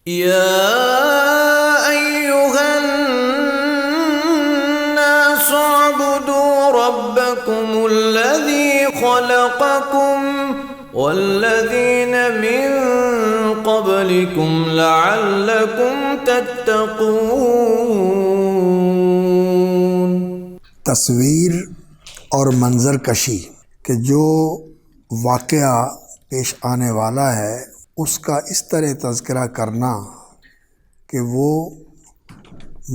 يا أيها الناس اعبدوا ربكم الذي خلقكم والذين من قبلكم لعلكم تتقون۔ تصویر اور منظر کشی کہ جو واقعہ پیش آنے والا ہے اس کا اس طرح تذکرہ کرنا کہ وہ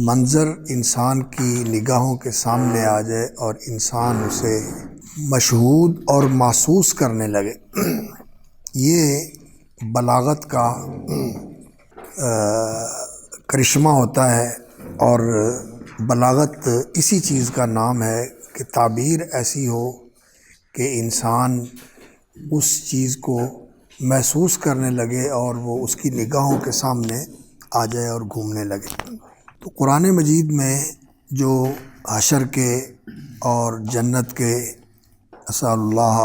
منظر انسان کی نگاہوں کے سامنے آ جائے اور انسان اسے مشہود اور محسوس کرنے لگے، یہ بلاغت کا کرشمہ ہوتا ہے۔ اور بلاغت اسی چیز کا نام ہے کہ تعبیر ایسی ہو کہ انسان اس چیز کو محسوس کرنے لگے اور وہ اس کی نگاہوں کے سامنے آ جائے اور گھومنے لگے۔ تو قرآن مجید میں جو حشر کے اور جنت کے، اسأل اللہ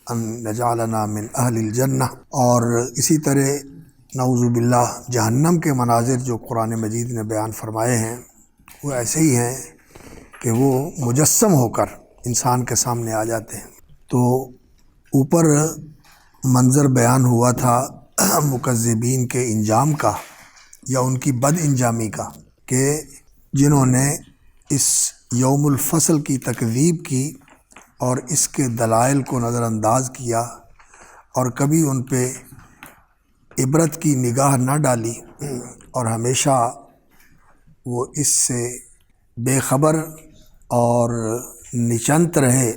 ان نجعلنا من اہل الجنہ، اور اسی طرح نعوذ باللہ جہنم کے مناظر جو قرآن مجید نے بیان فرمائے ہیں، وہ ایسے ہی ہیں کہ وہ مجسم ہو کر انسان کے سامنے آ جاتے ہیں۔ تو اوپر منظر بیان ہوا تھا مکذبین کے انجام کا یا ان کی بد انجامی کا، کہ جنہوں نے اس یوم الفصل کی تکذیب کی اور اس کے دلائل کو نظر انداز کیا اور کبھی ان پہ عبرت کی نگاہ نہ ڈالی اور ہمیشہ وہ اس سے بے خبر اور نچنت رہے،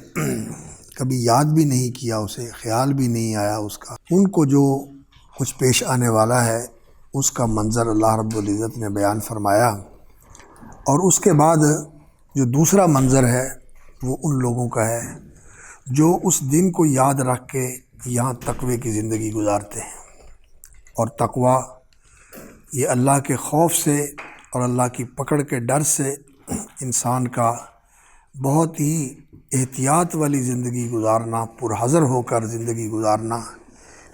کبھی یاد بھی نہیں کیا اسے، خیال بھی نہیں آیا اس کا، ان کو جو کچھ پیش آنے والا ہے اس کا منظر اللہ رب العزت نے بیان فرمایا۔ اور اس کے بعد جو دوسرا منظر ہے وہ ان لوگوں کا ہے جو اس دن کو یاد رکھ کے یہاں تقوی کی زندگی گزارتے ہیں۔ اور تقوی یہ اللہ کے خوف سے اور اللہ کی پکڑ کے ڈر سے انسان کا بہت ہی احتیاط والی زندگی گزارنا، پرحذر ہو کر زندگی گزارنا،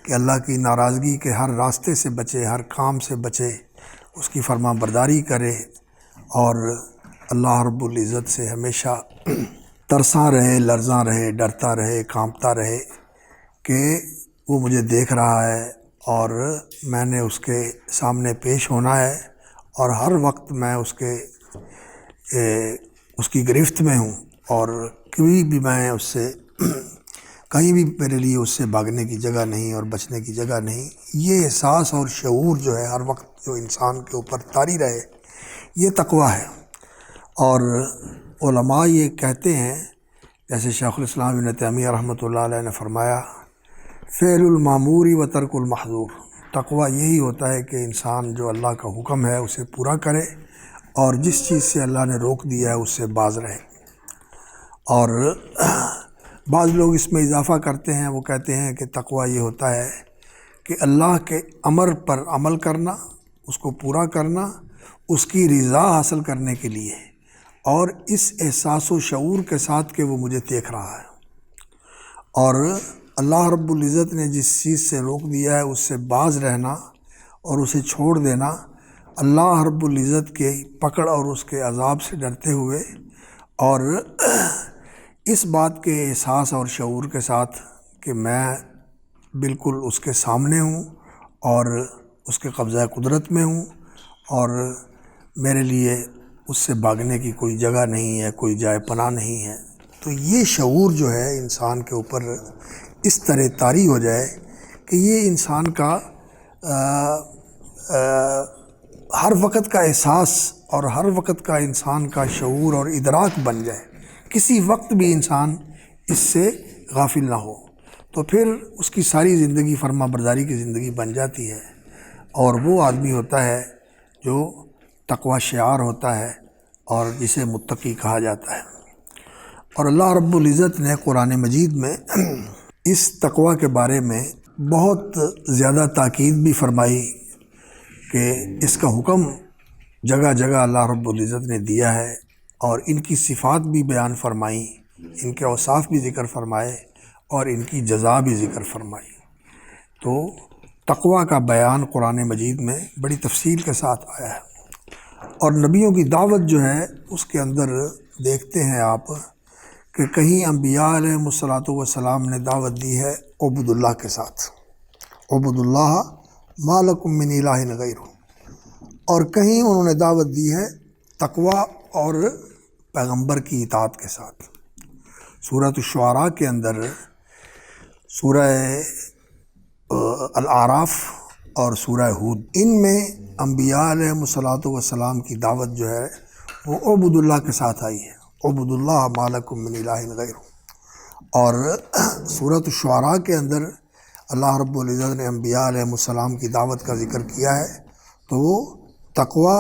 کہ اللہ کی ناراضگی کے ہر راستے سے بچے، ہر کام سے بچے، اس کی فرما برداری کرے اور اللہ رب العزت سے ہمیشہ ترساں رہے، لرزاں رہے، ڈرتا رہے، کانپتا رہے کہ وہ مجھے دیکھ رہا ہے اور میں نے اس کے سامنے پیش ہونا ہے اور ہر وقت میں اس کی گرفت میں ہوں اور کبھی بھی میں اس سے کہیں بھی میرے لیے اس سے بھاگنے کی جگہ نہیں اور بچنے کی جگہ نہیں۔ یہ احساس اور شعور جو ہے ہر وقت جو انسان کے اوپر طاری رہے، یہ تقویٰ ہے۔ اور علماء یہ کہتے ہیں، جیسے شیخ الاسلام ابن تیمیہ رحمۃ اللہ علیہ نے فرمایا، فعل المامور و ترک المحظور، تقویٰ یہی ہوتا ہے کہ انسان جو اللہ کا حکم ہے اسے پورا کرے اور جس چیز سے اللہ نے روک دیا ہے اس سے باز رہے۔ اور بعض لوگ اس میں اضافہ کرتے ہیں، وہ کہتے ہیں کہ تقویٰ یہ ہوتا ہے کہ اللہ کے امر پر عمل کرنا، اس کو پورا کرنا، اس کی رضا حاصل کرنے کے لیے، اور اس احساس و شعور کے ساتھ کہ وہ مجھے دیکھ رہا ہے، اور اللہ رب العزت نے جس چیز سے روک دیا ہے اس سے باز رہنا اور اسے چھوڑ دینا، اللہ رب العزت کے پکڑ اور اس کے عذاب سے ڈرتے ہوئے، اور اس بات کے احساس اور شعور کے ساتھ کہ میں بالکل اس کے سامنے ہوں اور اس کے قبضہ قدرت میں ہوں اور میرے لیے اس سے بھاگنے کی کوئی جگہ نہیں ہے، کوئی جائے پناہ نہیں ہے۔ تو یہ شعور جو ہے انسان کے اوپر اس طرح طاری ہو جائے کہ یہ انسان کا ہر وقت کا احساس اور ہر وقت کا انسان کا شعور اور ادراک بن جائے، کسی وقت بھی انسان اس سے غافل نہ ہو، تو پھر اس کی ساری زندگی فرما برداری کی زندگی بن جاتی ہے، اور وہ آدمی ہوتا ہے جو تقوی شعار ہوتا ہے اور جسے متقی کہا جاتا ہے۔ اور اللہ رب العزت نے قرآن مجید میں اس تقوی کے بارے میں بہت زیادہ تاکید بھی فرمائی کہ اس کا حکم جگہ جگہ اللہ رب العزت نے دیا ہے، اور ان کی صفات بھی بیان فرمائیں، ان کے اوصاف بھی ذکر فرمائے اور ان کی جزا بھی ذکر فرمائی۔ تو تقوی کا بیان قرآن مجید میں بڑی تفصیل کے ساتھ آیا ہے، اور نبیوں کی دعوت جو ہے اس کے اندر دیکھتے ہیں آپ کہ کہیں انبیاء علیہ الصلوۃ والسلام نے دعوت دی ہے عبد اللہ کے ساتھ، عبد اللہ ما لکم من الہ غیرہ، اور کہیں انہوں نے دعوت دی ہے تقوی اور پیغمبر کی اطاعت کے ساتھ۔ سورۃ الشعراء کے اندر سورہ الاعراف اور سورہ ہود، ان میں انبیاء علیہ الصلوۃ والسلام کی دعوت جو ہے وہ عبد اللہ کے ساتھ آئی ہے، عبد اللہ ما لکم من الہ غیرہ۔ اور سورۃ الشعراء کے اندر اللہ رب العزت نے انبیاء علیہ السلام کی دعوت کا ذکر کیا ہے تو وہ تقوی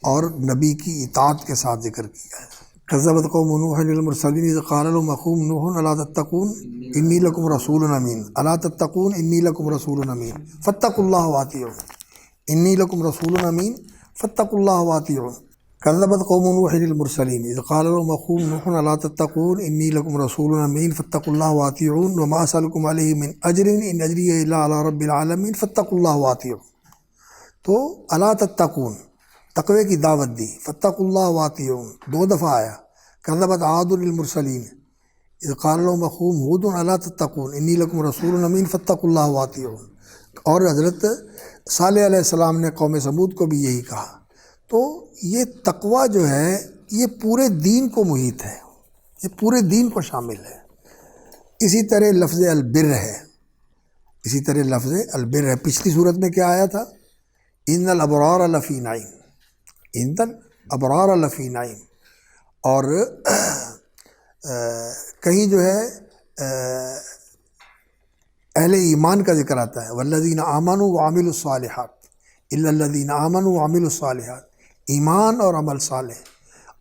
اور نبی کی اطاعت کے ساتھ ذکر کیا ہے۔ کذبت قوم نوح المرسلین اذ قال لهم اخوهم نوح الا تتقون انی لکم رسول امین الا تتقون انی لکم رسول امین فاتقوا اللہ واطیعون انی لکم رسول امین فاتقوا اللہ واطیعون۔ کذبت قوم نوح المرسلین اذ قال لهم اخوهم نوح الا تتقون انی لکم رسول امین فاتقوا اللہ واطیعون وما اسألکم علیہ من اجر ان اجری الا علی رب العالمین فاتقوا اللہ واطیعون۔ تو الا تتقون، تقوی کی دعوت دی، فاتقوا اللہ واطیعون دو دفعہ آیا۔ کذبت عاد المرسلین اذ قال لهم اخوهم ہود الا تتقون انی لکم رسول امین فاتقوا اللہ واطیعون۔ اور حضرت صالح علیہ السلام نے قوم ثمود کو بھی یہی کہا۔ تو یہ تقوی جو ہے یہ پورے دین کو محیط ہے، یہ پورے دین کو شامل ہے۔ اسی طرح لفظ البر ہے، اسی طرح لفظ البر ہے۔ پچھلی صورت میں کیا آیا تھا؟ ان الابرار لفی نعیم، ان الابرار لفی نعیم۔ اور کہیں جو ہے اہل ایمان کا ذکر آتا ہے والذین آمنوا وعملوا الصالحات الا الذین آمنوا وعملوا الصالحات، ایمان اور عمل صالح۔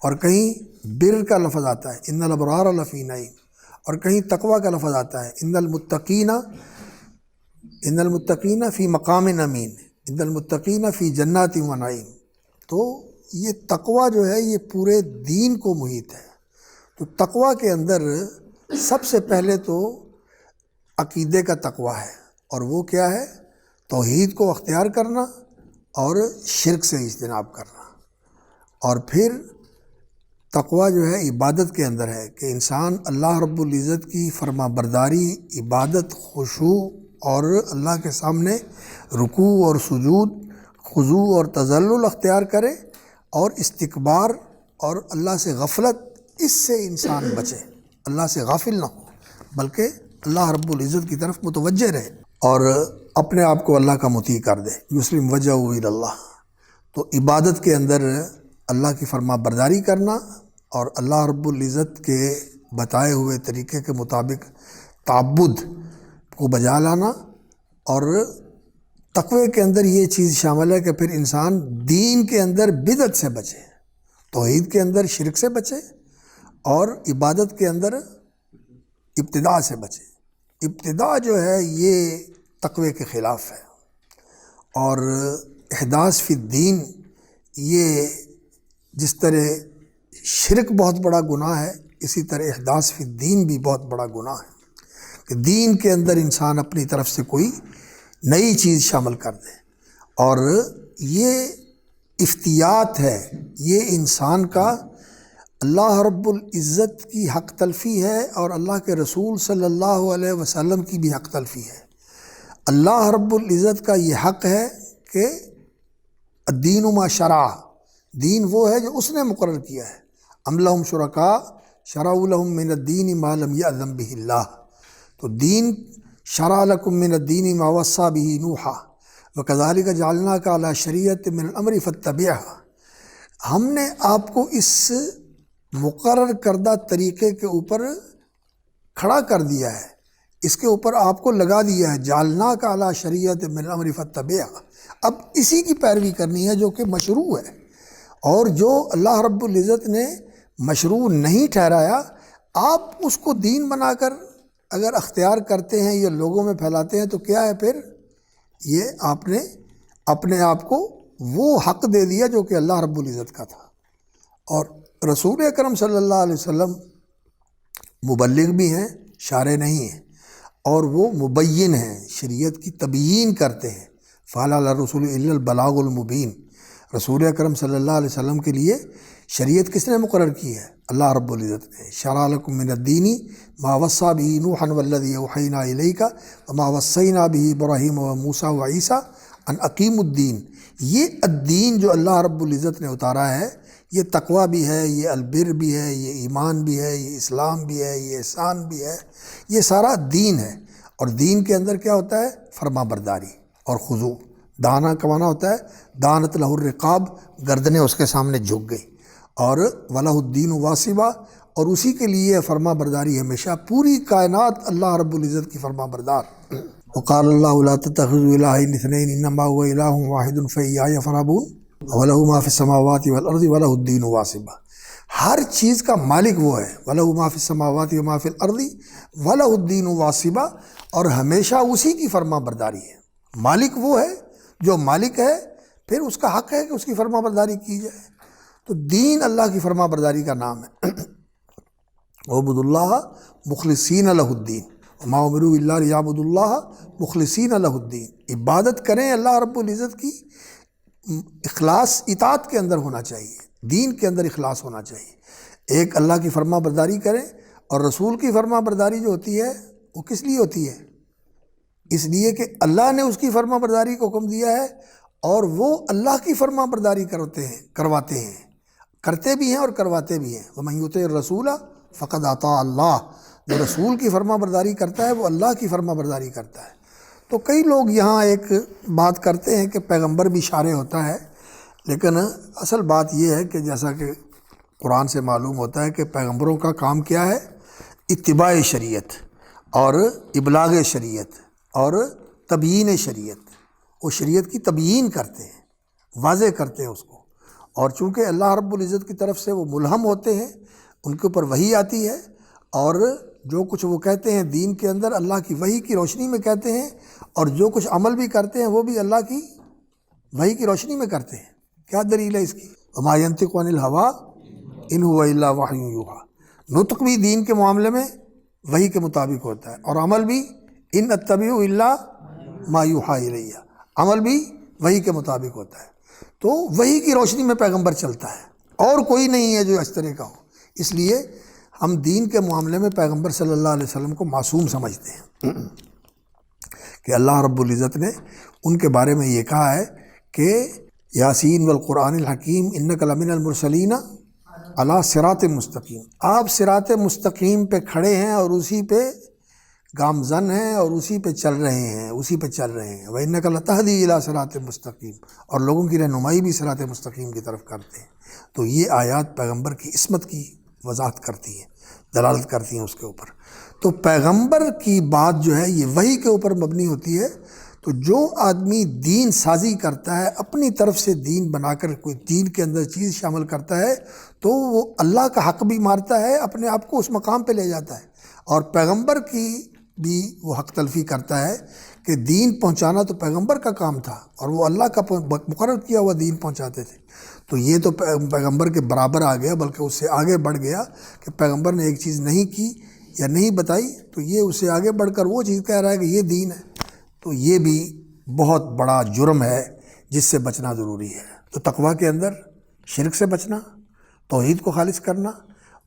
اور کہیں بر کا لفظ آتا ہے ان الابرار لفی نعیم، اور کہیں تقوی کا لفظ آتا ہے ان المتقین فی مقام امین ان المتقین فی جنات و نعیم۔ تو یہ تقوی جو ہے یہ پورے دین کو محیط ہے۔ تو تقوی کے اندر سب سے پہلے تو عقیدے کا تقوی ہے، اور وہ کیا ہے؟ توحید کو اختیار کرنا اور شرک سے اجتناب کرنا۔ اور پھر تقوی جو ہے عبادت کے اندر ہے کہ انسان اللہ رب العزت کی فرما برداری، عبادت، خشوع اور اللہ کے سامنے رکوع اور سجود، خضوع اور تذلل اختیار کرے، اور استکبار اور اللہ سے غفلت، اس سے انسان بچے، اللہ سے غافل نہ ہو بلکہ اللہ رب العزت کی طرف متوجہ رہے اور اپنے آپ کو اللہ کا مطیع کر دے، یسلم وجہہ الی اللہ۔ تو عبادت کے اندر اللہ کی فرما برداری کرنا اور اللہ رب العزت کے بتائے ہوئے طریقے کے مطابق تعبد کو بجا لانا، اور تقوی کے اندر یہ چیز شامل ہے کہ پھر انسان دین کے اندر بدعت سے بچے، توحید کے اندر شرک سے بچے، اور عبادت کے اندر ابتداع سے بچے۔ ابتداع جو ہے یہ تقوی کے خلاف ہے، اور احداث فی الدین، یہ جس طرح شرک بہت بڑا گناہ ہے اسی طرح احداث فی الدین بھی بہت بڑا گناہ ہے کہ دین کے اندر انسان اپنی طرف سے کوئی نئی چیز شامل کر دے۔ اور یہ افتیات ہے، یہ انسان کا اللہ رب العزت کی حق تلفی ہے، اور اللہ کے رسول صلی اللہ علیہ وسلم کی بھی حق تلفی ہے۔ اللہ رب العزت کا یہ حق ہے کہ الدین ما شرع، دین وہ ہے جو اس نے مقرر کیا ہے۔ ام لہم شرکاء شرعوا لہم من الدین ما لم یأذن بہ اللہ، تو دین شرع لکم من الدین ما وصی بہ نوحا وکذالک جعلناک علی شریعۃ من الامر فاتبعھا، ہم نے آپ کو اس مقرر کردہ طریقے کے اوپر کھڑا کر دیا ہے، اس کے اوپر آپ کو لگا دیا ہے، جعلناک علی شریعۃ من الامر فاتبعھا، اب اسی کی پیروی کرنی ہے جو کہ مشروع ہے، اور جو اللہ رب العزت نے مشروع نہیں ٹھہرایا آپ اس کو دین بنا کر اگر اختیار کرتے ہیں یا لوگوں میں پھیلاتے ہیں تو کیا ہے؟ پھر یہ آپ نے اپنے آپ کو وہ حق دے دیا جو کہ اللہ رب العزت کا تھا۔ اور رسول اکرم صلی اللہ علیہ وسلم مبلغ بھی ہیں، شارع نہیں ہیں، اور وہ مبین ہیں، شریعت کی تبیین کرتے ہیں۔ فَهَلْ عَلَى الرُّسُولِ إِلَّا الْبَلَاغُ الْمُبِينُ، رسول اکرم صلی اللہ علیہ وسلم کے لیے شریعت کس نے مقرر کی ہے؟ اللہ رب العزت نے۔ شرع لکم من الدین ما وصى به نوحا والذی اوحینا الیک وما وصینا به ابراہیم وموسیٰ وعیسیٰ ان اقیموا الدین۔ یہ الدین جو اللہ رب العزت نے اتارا ہے، یہ تقوی بھی ہے، یہ البر بھی ہے، یہ ایمان بھی ہے، یہ اسلام بھی ہے، یہ احسان بھی ہے، یہ سارا دین ہے۔ اور دین کے اندر کیا ہوتا ہے؟ فرما برداری اور خضوع۔ دانا کا معنی ہوتا ہے دانت لہ الرقاب، گردنیں اس کے سامنے جھک گئی، اور وَلَهُ الدِّينُ وَاصِبًا، اور اسی کے لیے فرما برداری ہمیشہ، پوری کائنات اللہ رب العزت کی فرما بردار۔ وقال اللہ لا تتخذوا الہین اثنین انما هو الہ واحد فإیایا فارہبون وَلَهُ مَا فِي السَّمَاوَاتِ وَالْأَرْضِ وَلَهُ الدِّينُ وَاصِبًا۔ ہر چیز کا مالک وہ ہے، وَلَهُ مَا فِي السَّمَاوَاتِ وَمَا فِي الْأَرْضِ وَلَهُ الدِّينُ وَاصِبًا، اور ہمیشہ اسی کی فرما برداری ہے۔ مالک وہ ہے جو مالک ہے، پھر اس کا حق ہے کہ اس کی فرما برداری کی جائے۔ تو دین اللہ کی فرما برداری کا نام ہے۔ اعبدوا اللہ مخلصین لہ الدین وما امروا الا لیعبدوا اللہ مخلصین لہ الدین۔ عبادت کریں اللہ رب العزت کی، اخلاص اطاعت کے اندر ہونا چاہیے، دین کے اندر اخلاص ہونا چاہیے۔ ایک اللہ کی فرما برداری کریں، اور رسول کی فرما برداری جو ہوتی ہے وہ کس لیے ہوتی ہے؟ اس لیے کہ اللہ نے اس کی فرما برداری کو حکم دیا ہے، اور وہ اللہ کی فرما برداری کرواتے ہیں، کرتے بھی ہیں اور کرواتے بھی ہیں۔ وَمَن يُطِعِ الرَّسُولَ فَقَدْ أَطَاعَ اللَّهَ، جو رسول کی فرما برداری کرتا ہے وہ اللہ کی فرما برداری کرتا ہے۔ تو کئی لوگ یہاں ایک بات کرتے ہیں کہ پیغمبر بھی شارع ہوتا ہے، لیکن اصل بات یہ ہے کہ جیسا کہ قرآن سے معلوم ہوتا ہے کہ پیغمبروں کا کام کیا ہے؟ اتباع شریعت اور ابلاغ شریعت اور تبیین شریعت۔ وہ شریعت کی تبیین کرتے ہیں، واضح کرتے ہیں اس کو، اور چونکہ اللہ رب العزت کی طرف سے وہ ملہم ہوتے ہیں، ان کے اوپر وحی آتی ہے، اور جو کچھ وہ کہتے ہیں دین کے اندر اللہ کی وحی کی روشنی میں کہتے ہیں، اور جو کچھ عمل بھی کرتے ہیں وہ بھی اللہ کی وحی کی روشنی میں کرتے ہیں۔ کیا دلیل ہے اس کی؟ وما ينطق عن الهوى ان هو الا وحی یوحی۔ نطق بھی دین کے معاملے میں وحی کے مطابق ہوتا ہے، اور عمل بھی ان اتبع الا ما یوحی الی، عمل بھی وحی کے مطابق ہوتا ہے۔ تو وحی کی روشنی میں پیغمبر چلتا ہے، اور کوئی نہیں ہے جو اس طرح کا ہو۔ اس لیے ہم دین کے معاملے میں پیغمبر صلی اللہ علیہ وسلم کو معصوم سمجھتے ہیں، کہ اللہ رب العزت نے ان کے بارے میں یہ کہا ہے کہ یاسین والقرآن الحکیم انک لمن المرسلین علی صراط مستقیم، آپ صراط مستقیم پہ کھڑے ہیں اور اسی پہ گامزن ہیں اور اسی پہ چل رہے ہیں، اسی پہ چل رہے ہیں۔ وَإِنَّكَ لَتَهْدِي إِلَىٰ صِرَاطٍ مستقیم، اور لوگوں کی رہنمائی بھی صراط مستقیم کی طرف کرتے ہیں۔ تو یہ آیات پیغمبر کی عصمت کی وضاحت کرتی ہیں، دلالت کرتی ہیں اس کے اوپر۔ تو پیغمبر کی بات جو ہے یہ وحی کے اوپر مبنی ہوتی ہے۔ تو جو آدمی دین سازی کرتا ہے، اپنی طرف سے دین بنا کر کوئی دین کے اندر چیز شامل کرتا ہے، تو وہ اللہ کا حق بھی مارتا ہے، اپنے آپ کو اس مقام پہ لے جاتا ہے، اور پیغمبر کی بھی وہ حق تلفی کرتا ہے کہ دین پہنچانا تو پیغمبر کا کام تھا، اور وہ اللہ کا مقرر کیا ہوا دین پہنچاتے تھے۔ تو یہ تو پیغمبر کے برابر آ گیا، بلکہ اس سے آگے بڑھ گیا کہ پیغمبر نے ایک چیز نہیں کی یا نہیں بتائی، تو یہ اس سے آگے بڑھ کر وہ چیز کہہ رہا ہے کہ یہ دین ہے۔ تو یہ بھی بہت بڑا جرم ہے جس سے بچنا ضروری ہے۔ تو تقویٰ کے اندر شرک سے بچنا، توحید کو خالص کرنا،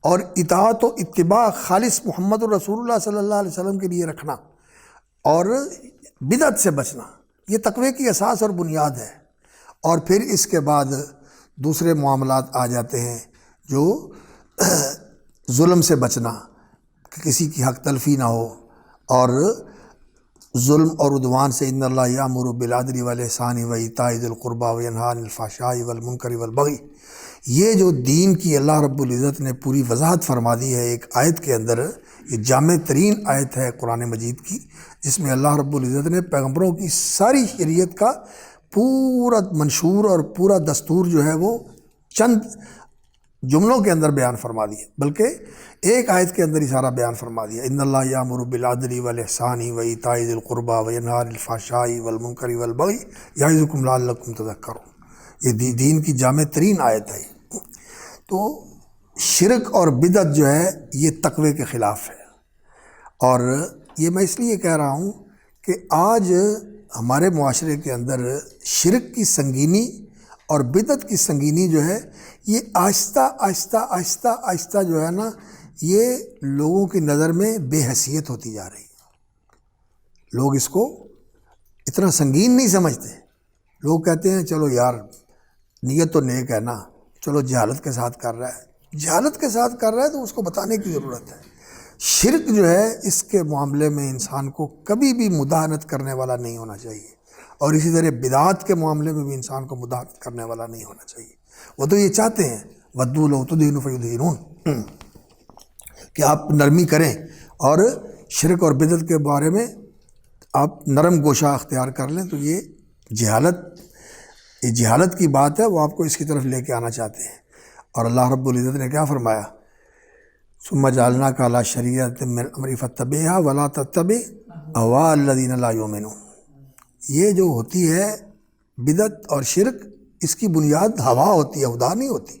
اور اطاعت و اتباع خالص محمد الرسول اللہ صلی اللہ علیہ وسلم کے لیے رکھنا، اور بدعت سے بچنا، یہ تقوی کی اساس اور بنیاد ہے۔ اور پھر اس کے بعد دوسرے معاملات آ جاتے ہیں، جو ظلم سے بچنا، کہ کسی کی حق تلفی نہ ہو، اور ظلم اور عدوان سے۔ ان اللہ یامر بالعدل والاحسان وایتاء ذی القربى وینہی عن الفحشاء والمنکر والبغی، یہ جو دین کی اللہ رب العزت نے پوری وضاحت فرما دی ہے ایک آیت کے اندر، یہ جامع ترین آیت ہے قرآن مجید کی، جس میں اللہ رب العزت نے پیغمبروں کی ساری شریعت کا پورا منشور اور پورا دستور جو ہے وہ چند جملوں کے اندر بیان فرما دیا، بلکہ ایک آیت کے اندر ہی سارا بیان فرما دیا۔ ان اللہ یامر بالعدل والاحسان وایتاء ذی القربى وینہی عن الفحشاء والمنکر والبغی یعظکم لعلکم تذکرون، یہ دین کی جامع ترین آیت ہے۔ تو شرک اور بدعت جو ہے یہ تقوی کے خلاف ہے، اور یہ میں اس لیے کہہ رہا ہوں کہ آج ہمارے معاشرے کے اندر شرک کی سنگینی اور بدعت کی سنگینی جو ہے یہ آہستہ آہستہ آہستہ آہستہ جو ہے نا یہ لوگوں کی نظر میں بے حیثیت ہوتی جا رہی ہے۔ لوگ اس کو اتنا سنگین نہیں سمجھتے۔ لوگ کہتے ہیں چلو یار نیت تو نیک ہے نا، چلو جہالت کے ساتھ کر رہا ہے، جہالت کے ساتھ کر رہا ہے تو اس کو بتانے کی ضرورت ہے۔ شرک جو ہے اس کے معاملے میں انسان کو کبھی بھی مداہنت کرنے والا نہیں ہونا چاہیے، اور اسی طرح بدعات کے معاملے میں بھی انسان کو مداہنت کرنے والا نہیں ہونا چاہیے۔ وہ تو یہ چاہتے ہیں ودوا لو تدہن فیدہنون، کہ آپ نرمی کریں اور شرک اور بدعت کے بارے میں آپ نرم گوشہ اختیار کر لیں، تو یہ جہالت کی بات ہے، وہ آپ کو اس کی طرف لے کے آنا چاہتے ہیں۔ اور اللہ رب العزت نے کیا فرمایا؟ ثم جعلناک علی شریعۃ من الامر فاتبعها ولا تتبع اهواء الذین لا یؤمنون۔ یہ جو ہوتی ہے بدعت اور شرک، اس کی بنیاد ہوا ہوتی ہے، خدا نہیں ہوتی۔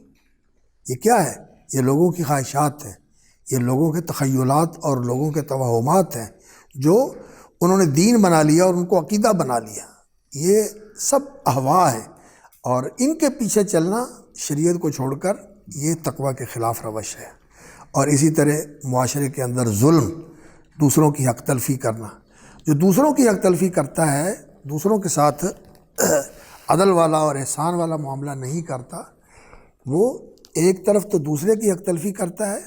یہ کیا ہے؟ یہ لوگوں کی خواہشات ہیں، یہ لوگوں کے تخیلات اور لوگوں کے توہمات ہیں جو انہوں نے دین بنا لیا اور ان کو عقیدہ بنا لیا۔ یہ سب اہوا ہے، اور ان کے پیچھے چلنا شریعت کو چھوڑ کر یہ تقوی کے خلاف روش ہے۔ اور اسی طرح معاشرے کے اندر ظلم، دوسروں کی حق تلفی کرنا۔ جو دوسروں کی حق تلفی کرتا ہے، دوسروں کے ساتھ عدل والا اور احسان والا معاملہ نہیں کرتا، وہ ایک طرف تو دوسرے کی حق تلفی کرتا ہے،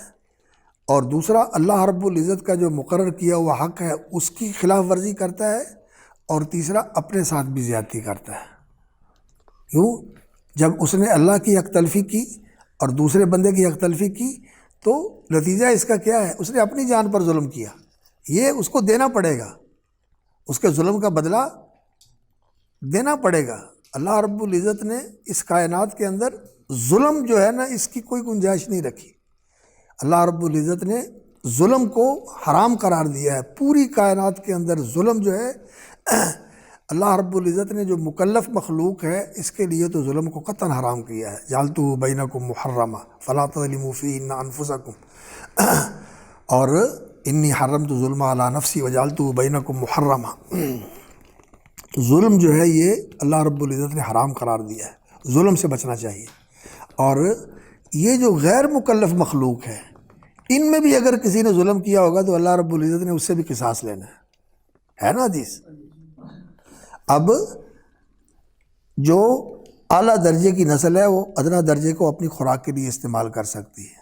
اور دوسرا اللہ رب العزت کا جو مقرر کیا ہوا حق ہے اس کی خلاف ورزی کرتا ہے، اور تیسرا اپنے ساتھ بھی زیادتی کرتا ہے۔ کیوں؟ جب اس نے اللہ کی حق تلفی کی اور دوسرے بندے کی حق تلفی کی تو نتیجہ اس کا کیا ہے؟ اس نے اپنی جان پر ظلم کیا، یہ اس کو دینا پڑے گا، اس کے ظلم کا بدلہ دینا پڑے گا۔ اللہ رب العزت نے اس کائنات کے اندر ظلم جو ہے نا اس کی کوئی گنجائش نہیں رکھی۔ اللہ رب العزت نے ظلم کو حرام قرار دیا ہے۔ پوری کائنات کے اندر ظلم جو ہے اللہ رب العزت نے جو مکلف مخلوق ہے اس کے لیے تو ظلم کو قطعاً حرام کیا ہے۔ جعلتہ بینکم محرما فلا تظلموا فیہن انفسکم، اور انی حرمت الظلم علی نفسی وجعلتہ بینکم محرما۔ تو ظلم جو ہے یہ اللہ رب العزت نے حرام قرار دیا ہے، ظلم سے بچنا چاہیے۔ اور یہ جو غیر مکلف مخلوق ہے ان میں بھی اگر کسی نے ظلم کیا ہوگا تو اللہ رب العزت نے اس سے بھی قصاص لینا ہے نا حدیث۔ اب جو اعلیٰ درجے کی نسل ہے وہ ادنا درجے کو اپنی خوراک کے لیے استعمال کر سکتی ہے۔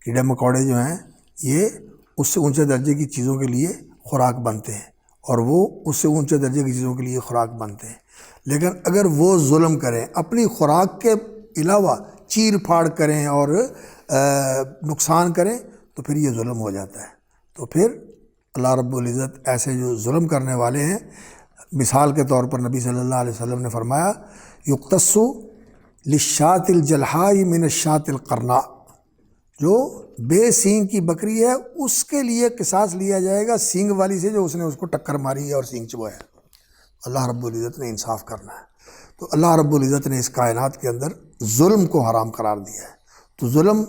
کیڑے مکوڑے جو ہیں یہ اس سے اونچے درجے کی چیزوں کے لیے خوراک بنتے ہیں، اور وہ اس سے اونچے درجے کی چیزوں کے لیے خوراک بنتے ہیں۔ لیکن اگر وہ ظلم کریں، اپنی خوراک کے علاوہ چیر پھاڑ کریں اور نقصان کریں، تو پھر یہ ظلم ہو جاتا ہے۔ تو پھر اللہ رب العزت ایسے جو ظلم کرنے والے ہیں، مثال کے طور پر نبی صلی اللہ علیہ وسلم نے فرمایا یقتص للشاة الجلحاء من الشاة القرناء، جو بے سینگ کی بکری ہے اس کے لیے قصاص لیا جائے گا سینگ والی سے جو اس نے اس کو ٹکر ماری ہے اور سینگ چبویا ہے۔ اللہ رب العزت نے انصاف کرنا ہے۔ تو اللہ رب العزت نے اس کائنات کے اندر ظلم کو حرام قرار دیا ہے۔ تو ظلم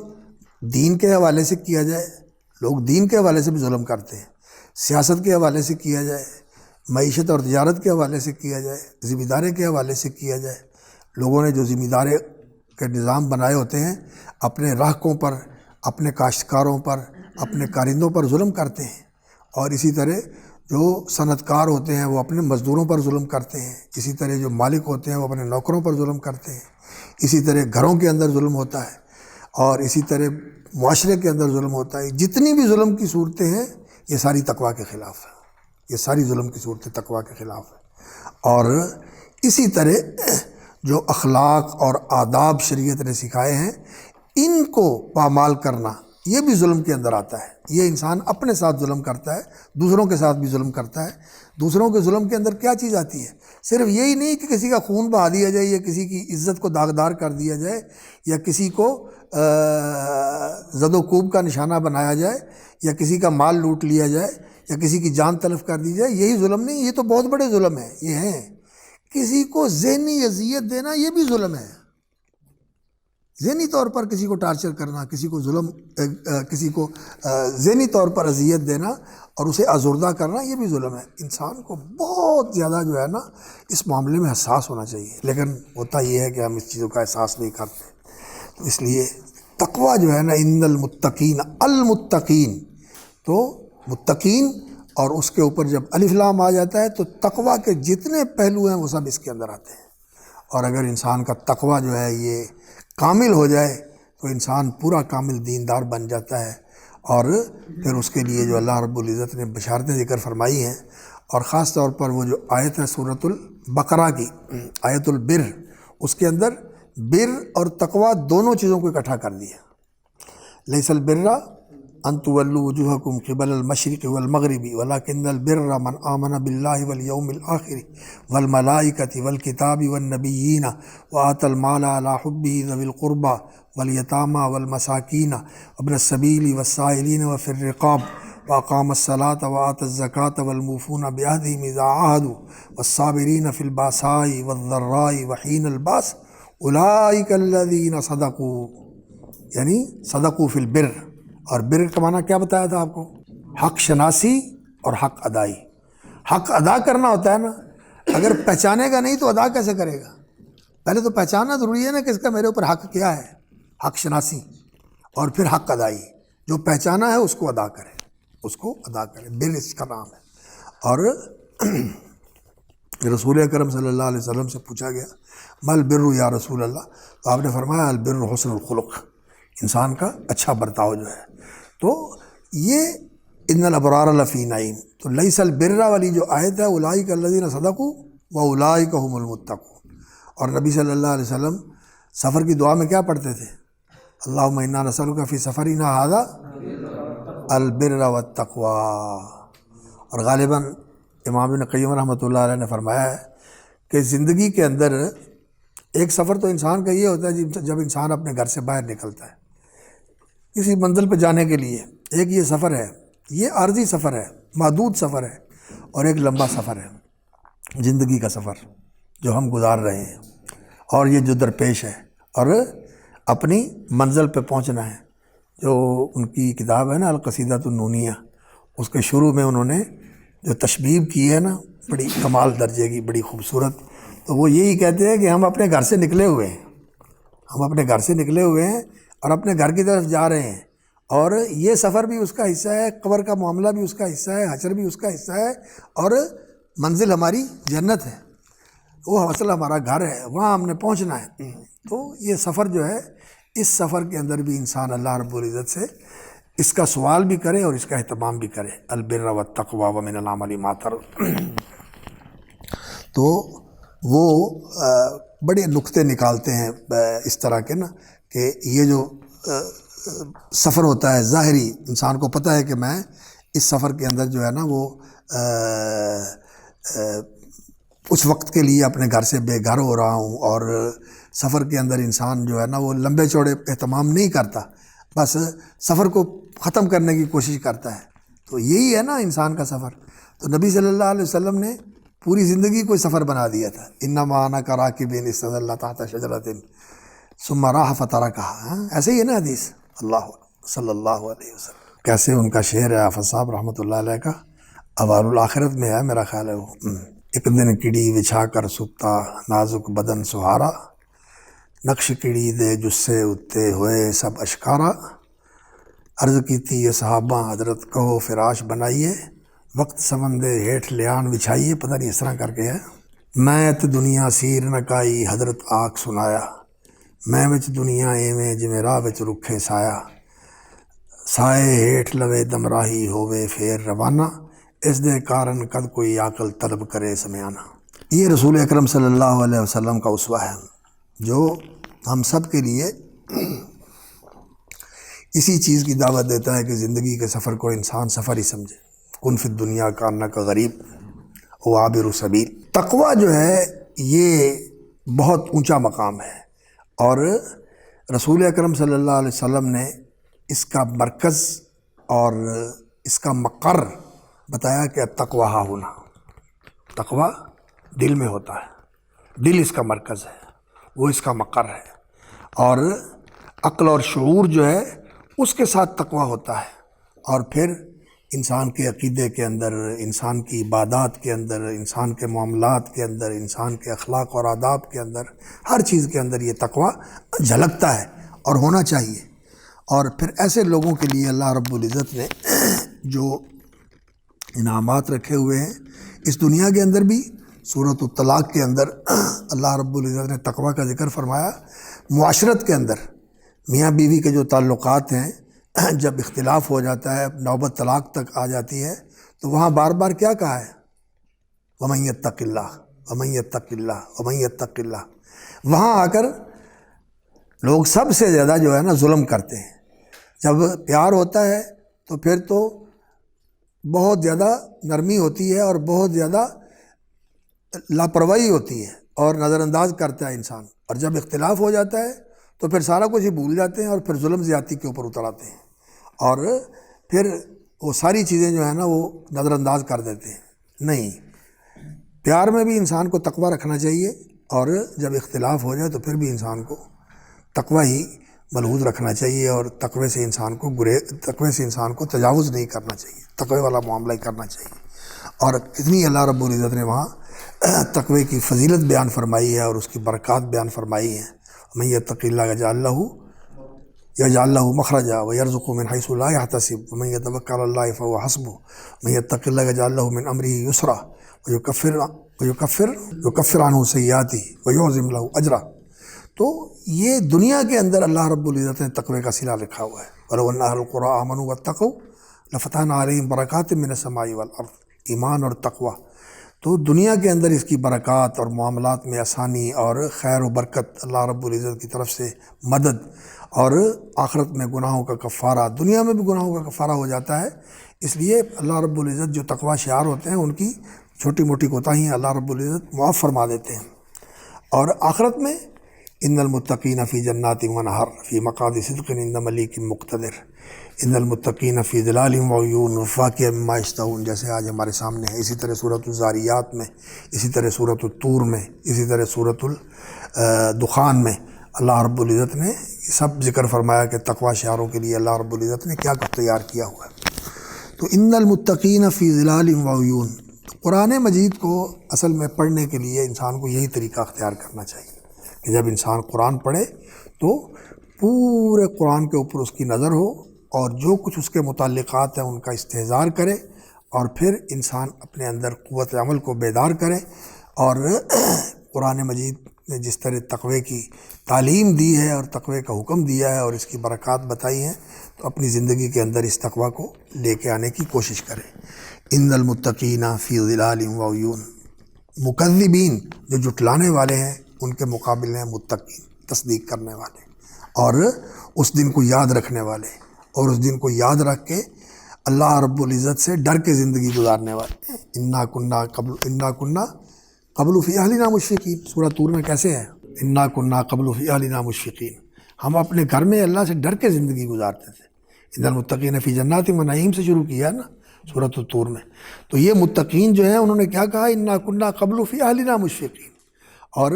دین کے حوالے سے کیا جائے، لوگ دین کے حوالے سے بھی ظلم کرتے ہیں، سیاست کے حوالے سے کیا جائے، معیشت اور تجارت کے حوالے سے کیا جائے، ذمہ داری کے حوالے سے کیا جائے۔ لوگوں نے جو ذمہ داری کے نظام بنائے ہوتے ہیں اپنے راہکوں پر، اپنے کاشتکاروں پر، اپنے کارندوں پر ظلم کرتے ہیں، اور اسی طرح جو صنعت کار ہوتے ہیں وہ اپنے مزدوروں پر ظلم کرتے ہیں، اسی طرح جو مالک ہوتے ہیں وہ اپنے نوکروں پر ظلم کرتے ہیں، اسی طرح گھروں کے اندر ظلم ہوتا ہے، اور اسی طرح معاشرے کے اندر ظلم ہوتا ہے۔ جتنی بھی ظلم کی صورتیں ہیں یہ ساری تقویٰ کے خلاف ہے، یہ ساری ظلم کی صورتیں تقویٰ کے خلاف ہے۔ اور اسی طرح جو اخلاق اور آداب شریعت نے سکھائے ہیں ان کو پامال کرنا یہ بھی ظلم کے اندر آتا ہے۔ یہ انسان اپنے ساتھ ظلم کرتا ہے، دوسروں کے ساتھ بھی ظلم کرتا ہے۔ دوسروں کے ظلم کے اندر کیا چیز آتی ہے؟ صرف یہی نہیں کہ کسی کا خون بہا دیا جائے، یا کسی کی عزت کو داغدار کر دیا جائے، یا کسی کو زد و کوب کا نشانہ بنایا جائے، یا کسی کا مال لوٹ لیا جائے، یا کسی کی جان تلف کر دی جائے۔ یہی ظلم نہیں، یہ تو بہت بڑے ظلم ہیں۔ یہ ہیں کسی کو ذہنی اذیت دینا، یہ بھی ظلم ہے، ذہنی طور پر کسی کو ٹارچر کرنا، کسی کو ظلم، کسی کو ذہنی طور پر اذیت دینا اور اسے آزردہ کرنا، یہ بھی ظلم ہے۔ انسان کو بہت زیادہ جو ہے نا اس معاملے میں حساس ہونا چاہیے، لیکن ہوتا یہ ہے کہ ہم اس چیزوں کا احساس نہیں کرتے۔ تو اس لیے تقویٰ جو ہے نا، ان المتقین، المتقین، تو متقین اور اس کے اوپر جب الف لام آ جاتا ہے تو تقویٰ کے جتنے پہلو ہیں وہ سب اس کے اندر آتے ہیں۔ اور اگر انسان کا تقویٰ جو ہے یہ کامل ہو جائے تو انسان پورا کامل دیندار بن جاتا ہے، اور پھر اس کے لیے جو اللہ رب العزت نے بشارتیں ذکر فرمائی ہیں، اور خاص طور پر وہ جو آیت ہے سورۃ البقرہ کی آیت البر، اس کے اندر بر اور تقویٰ دونوں چیزوں کو اکٹھا کر دیا۔ لیس البر ان تولوا وجوہکم قبل المشرق والمغرب ولکن البر من آمن باللہ والیوم الآخر والملائکۃ والکتاب والنبیین وآتى المال علی حبہ ذوی القربى والیتامى والمساکین وابن السبیل والسائلین وفی الرقاب واقام الصلاة وآتى الزکاة والموفون بعہدہم اذا عاہدوا والصابرین فی الباساء والضراء وحین الباس اولئک الذین صدقوا، یعنی صدقوا فی البر۔ اور بر کا معنی کیا بتایا تھا آپ کو؟ حق شناسی اور حق ادائی۔ حق ادا کرنا ہوتا ہے نا، اگر پہچانے گا نہیں تو ادا کیسے کرے گا؟ پہلے تو پہچاننا ضروری ہے نا کہ اس کا میرے اوپر حق کیا ہے، حق شناسی، اور پھر حق ادائی۔ جو پہچانا ہے اس کو ادا کرے، اس کو ادا کرے، بر اس کا نام ہے۔ اور رسول اکرم صلی اللہ علیہ وسلم سے پوچھا گیا مل بر یا رسول اللہ، تو آپ نے فرمایا البر حسن الخلق، انسان کا اچھا برتاؤ جو ہے۔ تو یہ ان الابرار لفی نعیم، تو لیس البر والی جو آیت ہے اولئک الذین صدقوا واولئک هم المتقون۔ اور نبی صلی اللہ علیہ وسلم سفر کی دعا میں کیا پڑھتے تھے؟ اللہم انا نسألک فی سفرنا ھذا البر والتقوی۔ اور غالباً امام ابن قیم رحمۃ اللہ علیہ نے فرمایا ہے کہ زندگی کے اندر ایک سفر تو انسان کا یہ ہوتا ہے جب انسان اپنے گھر سے باہر نکلتا ہے کسی منزل پہ جانے کے لیے، ایک یہ سفر ہے، یہ عارضی سفر ہے، محدود سفر ہے، اور ایک لمبا سفر ہے، زندگی کا سفر جو ہم گزار رہے ہیں، اور یہ جو درپیش ہے، اور اپنی منزل پہ پہنچنا ہے۔ جو ان کی کتاب ہے نا القصیدۃ النونیہ، اس کے شروع میں انہوں نے جو تشبیب کی ہے نا بڑی کمال درجے کی، بڑی خوبصورت، تو وہ یہی کہتے ہیں کہ ہم اپنے گھر سے نکلے ہوئے ہیں، ہم اپنے گھر سے نکلے ہوئے ہیں اور اپنے گھر کی طرف جا رہے ہیں، اور یہ سفر بھی اس کا حصہ ہے، قبر کا معاملہ بھی اس کا حصہ ہے، حشر بھی اس کا حصہ ہے، اور منزل ہماری جنت ہے، وہ اصل ہمارا گھر ہے، وہاں ہم نے پہنچنا ہے۔ تو یہ سفر جو ہے، اس سفر کے اندر بھی انسان اللہ رب العزت سے اس کا سوال بھی کرے اور اس کا اہتمام بھی کرے۔ البر والتقوی ومن العمل ما ترضون۔ تو وہ بڑے نقطے نکالتے ہیں اس طرح کے نا، کہ یہ جو سفر ہوتا ہے ظاہری، انسان کو پتہ ہے کہ میں اس سفر کے اندر جو ہے نا وہ اس وقت کے لیے اپنے گھر سے بے گھر ہو رہا ہوں، اور سفر کے اندر انسان جو ہے نا وہ لمبے چوڑے اہتمام نہیں کرتا، بس سفر کو ختم کرنے کی کوشش کرتا ہے۔ تو یہی ہے نا انسان کا سفر۔ تو نبی صلی اللہ علیہ وسلم نے پوری زندگی کو سفر بنا دیا تھا۔ انما انا کراکب استظل تحت شجرۃ ثم راح فترکھا، ایسے ہی ہے نا حدیث، اللہ صلی اللہ علیہ وسلم۔ کیسے ان کا شعر ہے حافظ صاحب رحمۃ اللہ علیہ کا، اوار الاخرت میں ہے میرا خیال ہے وہ، ایک دن کڑی بچھا کر ستا نازک بدن سہارا، نقش کڑی دے جس سے اتے ہوئے سب اشکارا، عرض کی تھی یہ صحابہ حضرت کہو فراش بنائیے، وقت سمندے ہیٹھ لیان بچھائیے، پتہ نہیں اس طرح کر کے ہے۔ میں تے دنیا سیر نہ کائی حضرت آکھ سنایا، میں وچ دنیا ایویں جویں راہ وچ رکھے سایا، سائے ہیٹھ لوے دمراہی ہووے پھر روانہ، اس دے کارن کد کوئی عقل طلب کرے سمیانہ۔ یہ رسول اکرم صلی اللہ علیہ وسلم کا اسوہ ہے، جو ہم سب کے لیے اسی چیز کی دعوت دیتا ہے کہ زندگی کے سفر کو انسان سفر ہی سمجھے۔ کن فی الدنیا کانک غریب و عابر سبیل۔ تقویٰ جو ہے یہ بہت اونچا مقام ہے، اور رسول اکرم صلی اللہ علیہ وسلم نے اس کا مرکز اور اس کا مقر بتایا کہ تقویٰ ہا ہونا، تقویٰ دل میں ہوتا ہے، دل اس کا مرکز ہے، وہ اس کا مقر ہے، اور عقل اور شعور جو ہے اس کے ساتھ تقویٰ ہوتا ہے، اور پھر انسان کے عقیدے کے اندر، انسان کی عبادات کے اندر، انسان کے معاملات کے اندر، انسان کے اخلاق اور آداب کے اندر، ہر چیز کے اندر یہ تقویٰ جھلکتا ہے اور ہونا چاہیے۔ اور پھر ایسے لوگوں کے لیے اللہ رب العزت نے جو انعامات رکھے ہوئے ہیں اس دنیا کے اندر بھی، سورۃ الطلاق کے اندر اللہ رب العزت نے تقویٰ کا ذکر فرمایا۔ معاشرت کے اندر میاں بیوی کے جو تعلقات ہیں، جب اختلاف ہو جاتا ہے، نوبت طلاق تک آ جاتی ہے، تو وہاں بار بار کیا کہا ہے؟ وَمَن يَتَّقِ اللَّهَ وَمَن يَتَّقِ اللَّهَ وَمَن يَتَّقِ اللَّهَ۔ وہاں آ کر لوگ سب سے زیادہ جو ہے نا ظلم کرتے ہیں۔ جب پیار ہوتا ہے تو پھر تو بہت زیادہ نرمی ہوتی ہے اور بہت زیادہ لاپرواہی ہوتی ہے اور نظر انداز کرتا ہے انسان، اور جب اختلاف ہو جاتا ہے تو پھر سارا کچھ ہی بھول جاتے ہیں اور پھر ظلم زیادتی کے اوپر اتر آتے ہیں، اور پھر وہ ساری چیزیں جو ہے نا وہ نظر انداز کر دیتے ہیں۔ نہیں، پیار میں بھی انسان کو تقویٰ رکھنا چاہیے، اور جب اختلاف ہو جائے تو پھر بھی انسان کو تقویٰ ہی ملحوظ رکھنا چاہیے، اور تقوی سے انسان کو تجاوز نہیں کرنا چاہیے، تقوی والا معاملہ ہی کرنا چاہیے۔ اور کتنی اللہ رب العزت نے وہاں تقوی کی فضیلت بیان فرمائی ہے اور اس کی برکات بیان فرمائی ہیں۔ من یتق اللہ یجعل لہ مخرجا ویرزقہ من حیث لا یحتسب ومن یتوکل علی اللہ فہو حسبہ من یتق اللہ یجعل لہ من امرہ یسرا ویکفر عنہ سیئاتہ ویعظم لہ اجرا۔ تو یہ دنیا کے اندر اللہ رب العزت نے تقوی کا صلہ لکھا ہوا ہے۔ وَلَوْ أَنَّ أَهْلَ الْقُرَىٰ آمَنُوا وَاتَّقَوْا لَفَتَحْنَا عَلَيْهِمْ بَرَكَاتٍ مِّنَ السَّمَاءِ وَالْأَرْضِ۔ ایمان اور تقوی تو دنیا کے اندر اس کی برکات اور معاملات میں آسانی اور خیر و برکت، اللہ رب العزت کی طرف سے مدد، اور آخرت میں گناہوں کا کفارہ، دنیا میں بھی گناہوں کا کفارہ ہو جاتا ہے۔ اس لیے اللہ رب العزت جو تقوی شعار ہوتے ہیں ان کی چھوٹی موٹی کوتاہیاں اللہ رب العزت معاف فرما دیتے ہیں۔ اور آخرت میں ان المتقین فی جنات ونہر فی مقعد صدق عند ملیک مقتدر، ان المتقین فی ظلال وعیون وفاکہۃ مما یشتہون، جیسے آج ہمارے سامنے ہے۔ اسی طرح سورۃ الذاریات میں، اسی طرح سورۃ الطور میں، اسی طرح سورۃ الدخان میں اللہ رب العزت نے سب ذکر فرمایا کہ تقوی شعاروں کے لیے اللہ رب العزت نے کیا تیار کیا ہوا ہے۔ تو ان المتقین فی ظلال وعیون، قرآن مجید کو اصل میں پڑھنے کے لیے انسان کو یہی طریقہ اختیار کرنا چاہیے کہ جب انسان قرآن پڑھے تو پورے قرآن کے اوپر اس کی نظر ہو، اور جو کچھ اس کے متعلقات ہیں ان کا استحضار کرے، اور پھر انسان اپنے اندر قوت عمل کو بیدار کرے، اور قرآن مجید نے جس طرح تقوی کی تعلیم دی ہے اور تقوی کا حکم دیا ہے اور اس کی برکات بتائی ہیں، تو اپنی زندگی کے اندر اس تقوی کو لے کے آنے کی کوشش کرے۔ ان المتقین فی ظلال وعیون، مکذبین جو جھٹلانے والے ہیں ان کے مقابل ہیں متقین، تصدیق کرنے والے اور اس دن کو یاد رکھنے والے، اور اس دن کو یاد رکھ کے اللہ رب العزت سے ڈر کے زندگی گزارنے والے۔ انا کننا قبل فی اہلنا مشفقین، سورۃ طور میں کیسے ہے؟ انا کننا قبل فی اہلنا مشفقین، ہم اپنے گھر میں اللہ سے ڈر کے زندگی گزارتے تھے۔ ان المتقین فی جنات و نعیم سے شروع کیا نا سورۃ الطور میں۔ تو یہ متقین جو ہیں انہوں نے کیا کہا؟ انا کننا قبل فی اہلنا مشفقین۔ اور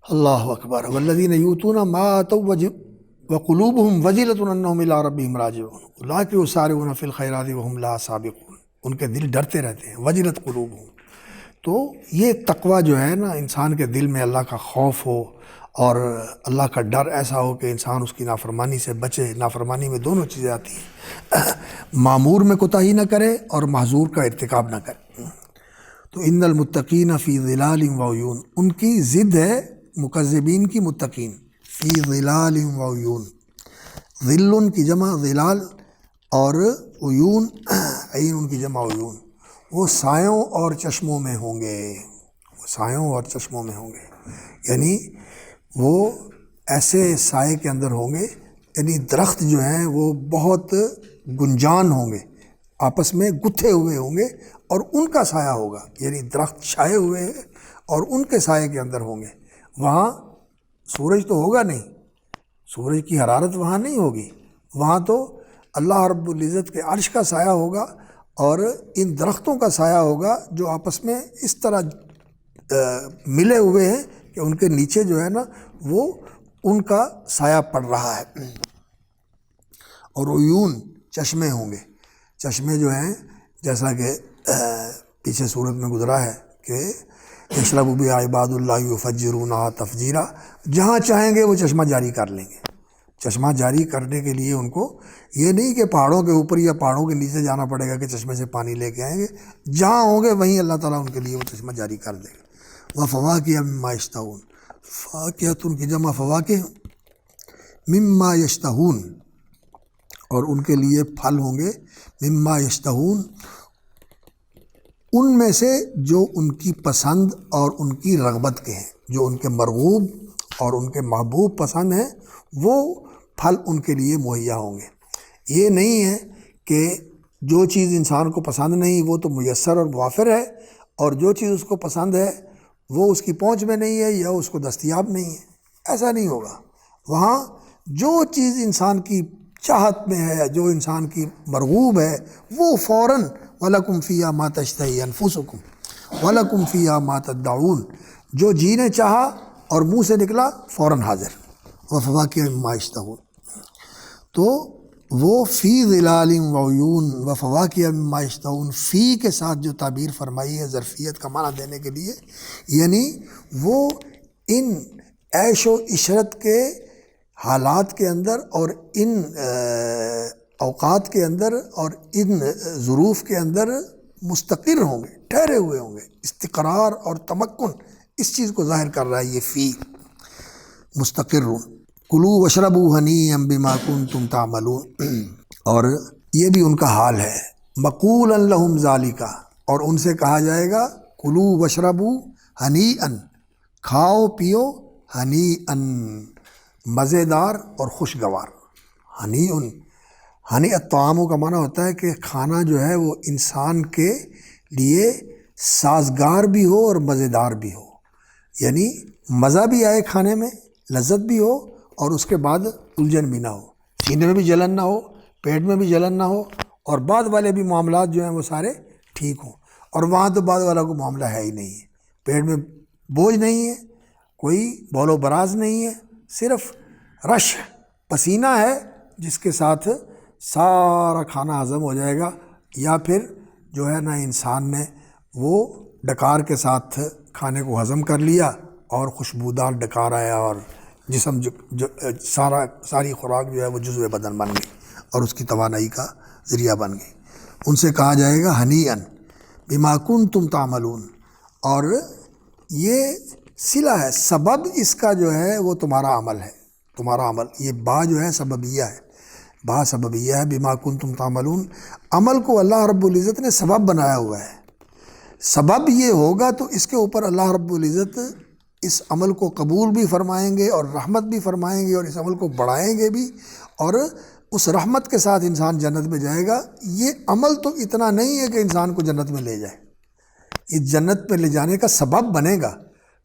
اللہ اکبر، والذین یؤتون ما آتوا وقلوبہم وجلۃ انہم الی ربہم راجعون اولئک یسارعون فی الخیرات وہم لہا سابقون، ان کے دل ڈرتے رہتے ہیں، وجلت قلوبہم۔ تو یہ تقوی جو ہے نا، انسان کے دل میں اللہ کا خوف ہو اور اللہ کا ڈر ایسا ہو کہ انسان اس کی نافرمانی سے بچے۔ نافرمانی میں دونوں چیزیں آتی ہیں، معمور میں کوتاہی نہ کرے اور محظور کا ارتکاب نہ کرے۔ تو ان المتقین فی ظلال وعیون، ان کی ضد ہے مکذبین کی متقین، فی ظلال وعیون، ظل کی جمع ظلال اور عیون، عین ان کی جمع عیون، وہ سایوں اور چشموں میں ہوں گے، وہ سایوں اور چشموں میں ہوں گے، یعنی وہ ایسے سائے کے اندر ہوں گے، یعنی درخت جو ہیں وہ بہت گنجان ہوں گے، آپس میں گتھے ہوئے ہوں گے، اور ان کا سایہ ہوگا، یعنی درخت چھائے ہوئے ہیں اور ان کے سائے کے اندر ہوں گے۔ وہاں سورج تو ہوگا نہیں، سورج کی حرارت وہاں نہیں ہوگی، وہاں تو اللہ رب العزت کے عرش کا سایہ ہوگا اور ان درختوں کا سایہ ہوگا جو آپس میں اس طرح ملے ہوئے ہیں کہ ان کے نیچے جو ہے نا وہ ان کا سایہ پڑ رہا ہے۔ اور عیون چشمے ہوں گے، چشمے جو ہیں جیسا کہ پیچھے صورت میں گزرا ہے کہ یشرب بہا عباد اللہ یفجرونہا تفجیرا، جہاں چاہیں گے وہ چشمہ جاری کر لیں گے۔ چشمہ جاری کرنے کے لیے ان کو یہ نہیں کہ پہاڑوں کے اوپر یا پہاڑوں کے نیچے جانا پڑے گا کہ چشمے سے پانی لے کے آئیں گے، جہاں ہوں گے وہیں اللہ تعالیٰ ان کے لیے وہ چشمہ جاری کر دے گا۔ وفواکہ مما یشتہون، فاکہۃ کی جمع فواکہ، مما یشتہون، اور ان کے لیے پھل ہوں گے مما یشتہون، ان میں سے جو ان کی پسند اور ان کی رغبت کے ہیں، جو ان کے مرغوب اور ان کے محبوب پسند ہیں، وہ پھل ان کے لیے مہیا ہوں گے۔ یہ نہیں ہے کہ جو چیز انسان کو پسند نہیں وہ تو میسر اور موافر ہے، اور جو چیز اس کو پسند ہے وہ اس کی پہنچ میں نہیں ہے یا اس کو دستیاب نہیں ہے، ایسا نہیں ہوگا۔ وہاں جو چیز انسان کی چاہت میں ہے، جو انسان کی مرغوب ہے، وہ فوراً وَلَكُمْ فِيهَا مَا تَشْتَهِي أَنفُسُكُمْ وَلَكُمْ فِيهَا مَا تَدَّعُونَ، جو جی نے چاہا اور منہ سے نکلا فوراً حاضر۔ وَفَوَاكِهَ مِمَّا يَشْتَهُونَ، تو وہ فی ظلال وعیون وفواکہ مما یشتہون، فی کے ساتھ جو تعبیر فرمائی ہے ظرفیت کا معنی دینے کے لیے، یعنی وہ ان عیش و عشرت کے حالات کے اندر اور ان اوقات کے اندر اور ان ظروف کے اندر مستقر ہوں گے، ٹھہرے ہوئے ہوں گے۔ استقرار اور تمکن اس چیز کو ظاہر کر رہا ہے یہ فی، مستقر۔ کلوا واشربوا ہنیئا بما کنتم تعملون، اور یہ بھی ان کا حال ہے۔ مقولا لہم ذالک، اور ان سے کہا جائے گا کلوا واشربوا ہنیئا، کھاؤ پیو، ہنیئا مزیدار اور خوشگوار۔ ہنی الطعام کا معنی ہوتا ہے کہ کھانا جو ہے وہ انسان کے لیے سازگار بھی ہو اور مزیدار بھی ہو، یعنی مزہ بھی آئے کھانے میں، لذت بھی ہو، اور اس کے بعد الجھن بھی نہ ہو، سینے میں بھی جلن نہ ہو، پیٹ میں بھی جلن نہ ہو، اور بعد والے بھی معاملات جو ہیں وہ سارے ٹھیک ہوں۔ اور وہاں تو بعد والا کو معاملہ ہے ہی نہیں ہے، پیٹ میں بوجھ نہیں ہے، کوئی بول و براز نہیں ہے، صرف رش پسینہ ہے جس کے ساتھ سارا کھانا ہضم ہو جائے گا، یا پھر جو ہے نا انسان نے وہ ڈکار کے ساتھ کھانے کو ہضم کر لیا اور خوشبودار ڈکار آیا اور جسم جو ساری خوراک جو ہے وہ جزو بدن بن گئی اور اس کی توانائی کا ذریعہ بن گئی۔ ان سے کہا جائے گا ہنیئا بما کنتم تعملون، اور یہ صلہ ہے، سبب اس کا جو ہے وہ تمہارا عمل ہے، تمہارا عمل۔ یہ با جو ہے سببیہ ہے، با سببیہ ہے، بما کنتم تعملون، عمل کو اللہ رب العزت نے سبب بنایا ہوا ہے۔ سبب یہ ہوگا تو اس کے اوپر اللہ رب العزت اس عمل کو قبول بھی فرمائیں گے اور رحمت بھی فرمائیں گے اور اس عمل کو بڑھائیں گے بھی، اور اس رحمت کے ساتھ انسان جنت میں جائے گا۔ یہ عمل تو اتنا نہیں ہے کہ انسان کو جنت میں لے جائے، یہ جنت میں لے جانے کا سبب بنے گا،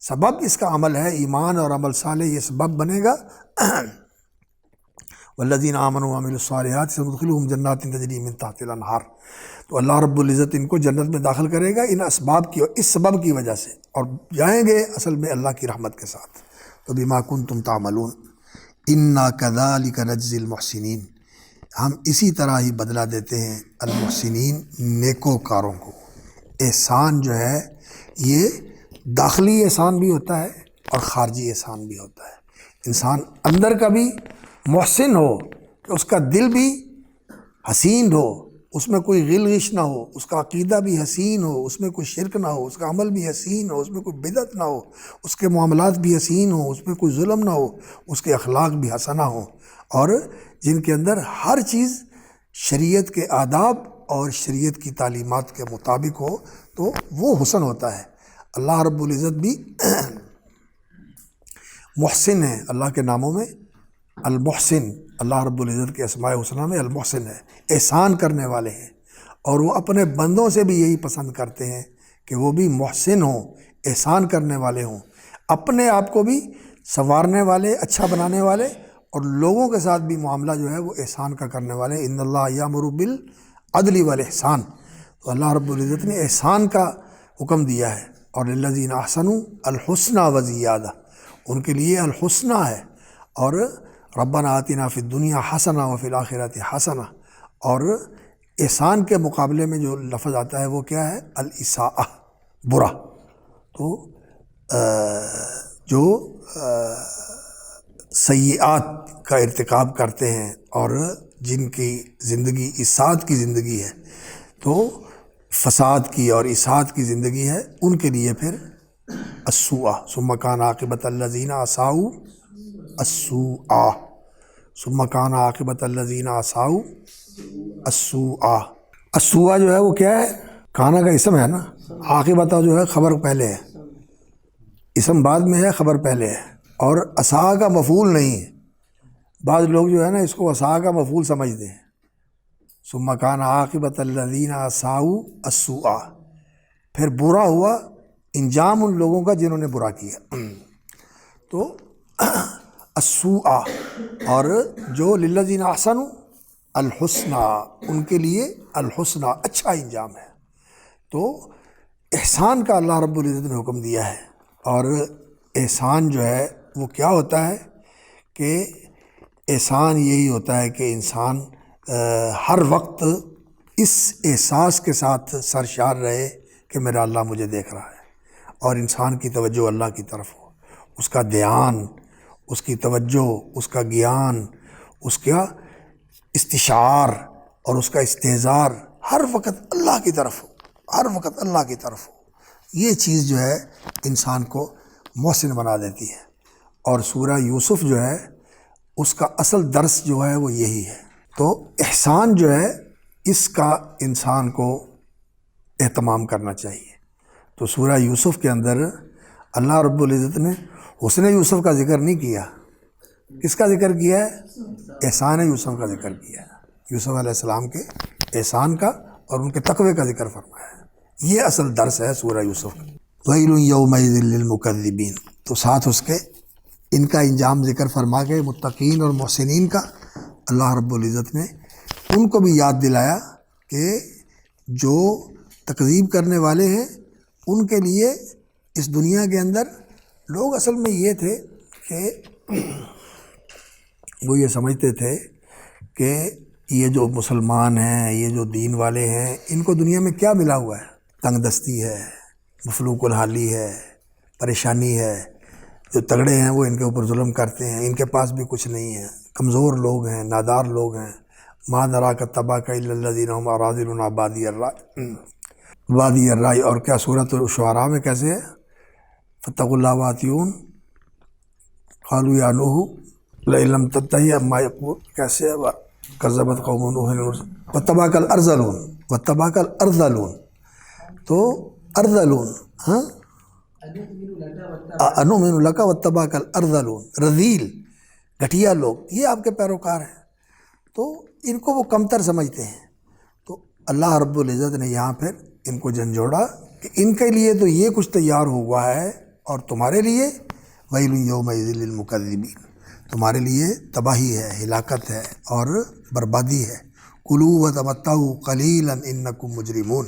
سبب اس کا عمل ہے، ایمان اور عمل صالح یہ سبب بنے گا۔ والذین آمنوا وعملوا الصالحات سندخلهم جنات تجری من تحتها الانہار، تو اللہ رب العزت ان کو جنت میں داخل کرے گا ان اسباب کی، اس سبب کی وجہ سے، اور جائیں گے اصل میں اللہ کی رحمت کے ساتھ۔ تو بما کنتم تعملون انا کذالک نجزی المحسنین، ہم اسی طرح ہی بدلہ دیتے ہیں المحسنین، نیکوکاروں کو۔ احسان جو ہے یہ داخلی احسان بھی ہوتا ہے اور خارجی احسان بھی ہوتا ہے۔ انسان اندر کا بھی محسن ہو کہ اس کا دل بھی حسین ہو، اس میں کوئی غل غش نہ ہو، اس کا عقیدہ بھی حسین ہو، اس میں کوئی شرک نہ ہو، اس کا عمل بھی حسین ہو، اس میں کوئی بدعت نہ ہو، اس کے معاملات بھی حسین ہوں، اس میں کوئی ظلم نہ ہو، اس کے اخلاق بھی حسنہ ہوں، اور جن کے اندر ہر چیز شریعت کے آداب اور شریعت کی تعلیمات کے مطابق ہو، تو وہ حسن ہوتا ہے۔ اللہ رب العزت بھی محسن ہے، اللہ کے ناموں میں المحسن، اللہ رب العزت کے اسماء حسنہ میں المحسن ہے، احسان کرنے والے ہیں، اور وہ اپنے بندوں سے بھی یہی پسند کرتے ہیں کہ وہ بھی محسن ہوں، احسان کرنے والے ہوں، اپنے آپ کو بھی سنوارنے والے، اچھا بنانے والے، اور لوگوں کے ساتھ بھی معاملہ جو ہے وہ احسان کا کرنے والے۔ ان اللہ یامر بالعدل والاحسان، تو اللہ رب العزت نے احسان کا حکم دیا ہے، اور للذین احسنوا الحسنی وزیادہ، ان کے لیے الحسنہ ہے اور ربنا آتنا فی الدنیا حسنہ وفی الآخرۃ حسنہ، اور احسان کے مقابلے میں جو لفظ آتا ہے وہ کیا ہے؟ الاساءہ، برا۔ تو جو سیئات کا ارتکاب کرتے ہیں اور جن کی زندگی اساءت کی زندگی ہے، تو فساد کی اور اساءت کی زندگی ہے، ان کے لیے پھر السوء ثم کان عاقبۃ الذین اساءوا السوء، ثم کان عاقبۃ الذین اساءوا السوء۔ السوء جو ہے وہ کیا ہے؟ کانا کا اسم ہے نا، عاقبۃ جو ہے خبر پہلے ہے، اسم بعد میں ہے، خبر پہلے ہے، اور اساء کا مفعول نہیں ہے۔ بعض لوگ جو ہے نا اس کو اساء کا مفعول سمجھتے ہیں، ثم کان عاقبۃ الذین اساءوا السوء، پھر برا ہوا انجام ان لوگوں کا جنہوں نے برا کیا۔ تو السوء، اور جو للذین احسنوا الحسنى، ان کے لیے الحسنى اچھا انجام ہے۔ تو احسان کا اللہ رب العزت نے حکم دیا ہے، اور احسان جو ہے وہ کیا ہوتا ہے کہ احسان یہی ہوتا ہے کہ انسان ہر وقت اس احساس کے ساتھ سرشار رہے کہ میرا اللہ مجھے دیکھ رہا ہے، اور انسان کی توجہ اللہ کی طرف ہو، اس کا دھیان، اس کی توجہ، اس کا گیان، اس کا استشعار اور اس کا استحضار ہر وقت اللہ کی طرف ہو، ہر وقت اللہ کی طرف ہو۔ یہ چیز جو ہے انسان کو محسن بنا دیتی ہے، اور سورہ یوسف جو ہے اس کا اصل درس جو ہے وہ یہی ہے۔ تو احسان جو ہے اس کا انسان کو اہتمام کرنا چاہیے۔ تو سورہ یوسف کے اندر اللہ رب العزت نے حسن یوسف کا ذکر نہیں کیا، کس کا ذکر کیا ہے؟ احسان یوسف کا ذکر کیا ہے، یوسف علیہ السلام کے احسان کا اور ان کے تقوی کا ذکر فرمایا ہے۔ یہ اصل درس ہے سورہ یوسف کا۔ وَيْلٌ يَوْمَئِذٍ لِّلْمُكَذِّبِينَ، تو ساتھ اس کے ان کا انجام ذکر فرما کے متقین اور محسنین کا اللہ رب العزت نے ان کو بھی یاد دلایا کہ جو تکذیب کرنے والے ہیں ان کے لیے اس دنیا کے اندر لوگ اصل میں یہ تھے کہ وہ یہ سمجھتے تھے کہ یہ جو مسلمان ہیں، یہ جو دین والے ہیں، ان کو دنیا میں کیا ملا ہوا ہے؟ تنگ دستی ہے، مفلوق الحالی ہے، پریشانی ہے، جو تگڑے ہیں وہ ان کے اوپر ظلم کرتے ہیں، ان کے پاس بھی کچھ نہیں ہے، کمزور لوگ ہیں، نادار لوگ ہیں۔ ما نراک اتبعک الا الذین هم اراذلنا بادی الرأی، اور کیا سورۃ الشعراء میں کیسے ہے؟ فاتقوا اللہ واطیعون قالوا یا نوح لئن لم تنتہی عما یقول، کیسے ہے؟ کذبت قوم نوح واتبعک الارذلون، تو ارذلون، ہاں، انؤمن لک واتبعک الارذلون، رذیل، گھٹیا لوگ، یہ آپ کے پیروکار ہیں، تو ان کو وہ کمتر سمجھتے ہیں۔ تو اللہ رب العزت نے یہاں پھر ان کو جھنجھوڑا کہ ان کے لیے تو یہ کچھ تیار ہوا ہے، اور تمہارے لیے ویل یومئذ للمکذبین، تمہارے لیے تباہی ہے، ہلاکت ہے اور بربادی ہے۔ کلوا وتمتعوا قلیلا انکم مجرمون،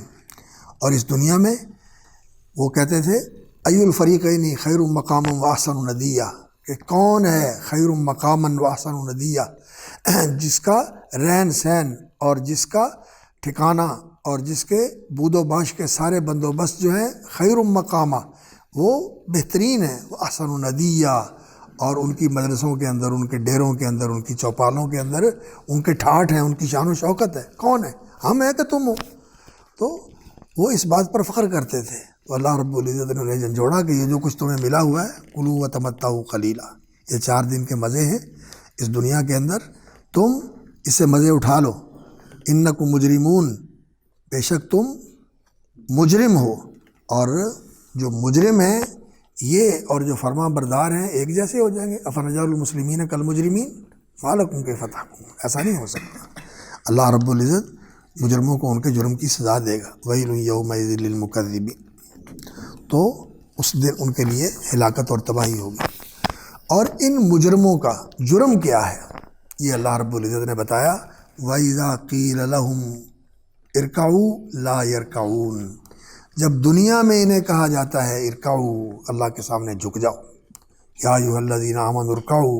اور اس دنیا میں وہ کہتے تھے ای الفریقین خیر مقاما واحسن ندیا، کہ کون ہے خیر مقاما واحسن ندیا، جس کا رہن سہن اور جس کا ٹھکانہ اور جس کے بود و باش کے سارے بندوبست جو ہیں خیر مقامہ، وہ بہترین ہیں، وہ احسن ندیہ، اور ان کی مدرسوں کے اندر، ان کے ڈیروں کے اندر، ان کی چوپالوں کے اندر ان کے ٹھاٹھ ہیں، ان کی شان و شوکت ہے۔ کون ہے؟ ہم ہیں کہ تم ہو؟ تو وہ اس بات پر فخر کرتے تھے۔ تو اللہ رب العزت نے انہیں جھنجھوڑا کہ یہ جو کچھ تمہیں ملا ہوا ہے، کلوا وتمتعوا قلیلا، یہ 4 دن کے مزے ہیں اس دنیا کے اندر، تم اس سے مزے اٹھا لو۔ انکم مجرمون، بے شک تم مجرم ہو، اور جو مجرم ہیں یہ اور جو فرما بردار ہیں ایک جیسے ہو جائیں گے۔ افنجعل المسلمین کالمجرمین ما لکم کیف تحکمون، ایسا نہیں ہو سکتا۔ اللہ رب العزت مجرموں کو ان کے جرم کی سزا دے گا۔ ویل یومئذ للمکذبین، تو اس دن ان کے لیے ہلاکت اور تباہی ہوگی۔ اور ان مجرموں کا جرم کیا ہے یہ اللہ رب العزت نے بتایا۔ وَإِذَا قِيلَ لَهُمْ ارْكَعُوا لَا يَرْكَعُونَ، جب دنیا میں انہیں کہا جاتا ہے ارکعوا، اللہ کے سامنے جھک جاؤ، یا ایھا الذین آمنوا ارکعوا